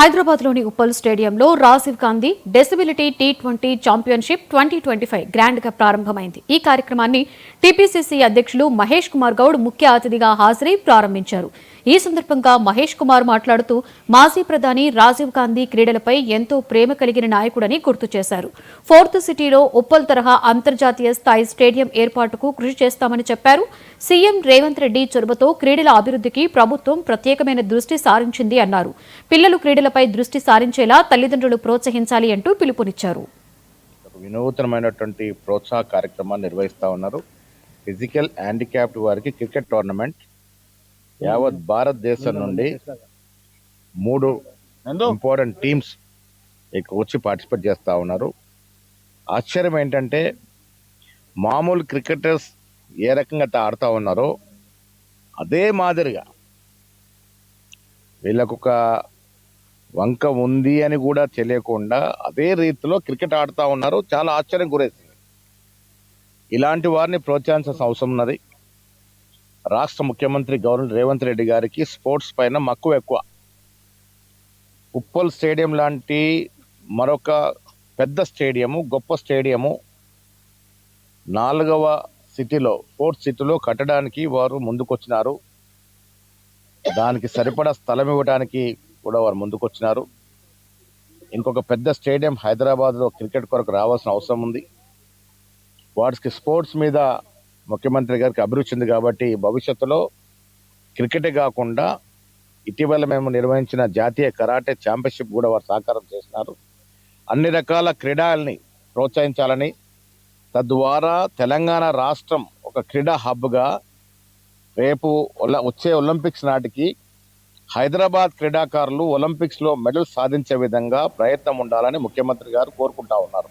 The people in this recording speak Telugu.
హైదరాబాద్లోని ఉప్పల్ స్టేడియంలో రాజీవ్ గాంధీ డిసబిలిటీ టీ20 ఛాంపియన్షిప్ 2025 గ్రాండ్గా ప్రారంభమైంది. ఈ కార్యక్రమాన్ని టీపీసీసీ అధ్యక్షులు మహేష్ కుమార్ గౌడ్ ముఖ్య అతిథిగా హాజరై ప్రారంభించారు. ఈ సందర్భంగా మహేష్ కుమార్ మాట్లాడుతూ మాజీ ప్రధాని రాజీవ్ గాంధీ క్రీడలపై ఎంతో ప్రేమ కలిగిన నాయకుడని గుర్తు చేశారు. ఫోర్త్ సిటీలో ఉప్పల్ తరహా అంతర్జాతీయ స్థాయి స్టేడియం ఏర్పాటుకు కృషి చేస్తామని చెప్పారు. సీఎం రేవంత్ రెడ్డి చొరవతో క్రీడల అభివృద్ధికి ప్రభుత్వం ప్రత్యేకమైన దృష్టి సారించింది అన్నారు. పిల్లలు క్రీడలపై దృష్టి సారించేలా తల్లిదండ్రులు ప్రోత్సహించాలి అంటూ పిలుపునిచ్చారు. వినూత్నమైనటువంటి ప్రోత్సాహ కార్యక్రమాన్ని నిర్వహిస్తా ఉన్నారు. ఫిజికల్ హ్యాండిక్యాప్డ్ వారికి క్రికెట్ టోర్నమెంట్ యావత్ భారతదేశం నుండి 3 ఇంపార్టెంట్ టీమ్స్ ఇక్కడ వచ్చి పార్టిసిపేట్ చేస్తూ ఉన్నారు. ఆశ్చర్యం ఏంటంటే మామూలు క్రికెటర్స్ ఏ రకంగా ఆడుతూ ఉన్నారో అదే మాదిరిగా వీళ్ళకొక వంక ఉంది అని కూడా తెలియకుండా అదే రీతిలో క్రికెట్ ఆడుతూ ఉన్నారు. చాలా ఆశ్చర్యం గురేసింది. ఇలాంటి వారిని ప్రోత్సహించాల్సిన అవసరం ఉన్నది. రాష్ట్ర ముఖ్యమంత్రి గవర్నర్ రేవంత్ రెడ్డి గారికి స్పోర్ట్స్ పైన మక్కువ ఎక్కువ. ఉప్పల్ స్టేడియం లాంటి మరొక పెద్ద స్టేడియము, గొప్ప స్టేడియము 4వ సిటీలో, 4th సిటీలో కట్టడానికి వారు ముందుకొచ్చినారు. దానికి సరిపడా స్థలం ఇవ్వడానికి కూడా వారు ముందుకొచ్చినారు. ఇంకొక పెద్ద స్టేడియం హైదరాబాద్లో క్రికెట్ కొరకు రావాల్సిన అవసరం ఉంది. వాటికి స్పోర్ట్స్ మీద ముఖ్యమంత్రి గారికి అభిరుచి ఉంది కాబట్టి భవిష్యత్తులో క్రికెటే కాకుండా ఇటీవల మేము నిర్వహించిన జాతీయ కరాటే ఛాంపియన్షిప్ కూడా వారు సహకారం చేస్తున్నారు. అన్ని రకాల క్రీడల్ని ప్రోత్సహించాలని, తద్వారా తెలంగాణ రాష్ట్రం ఒక క్రీడా హబ్గా రేపు వచ్చే ఒలింపిక్స్ నాటికి హైదరాబాద్ క్రీడాకారులు ఒలింపిక్స్లో మెడల్ సాధించే విధంగా ప్రయత్నం ఉండాలని ముఖ్యమంత్రి గారు కోరుకుంటా ఉన్నారు.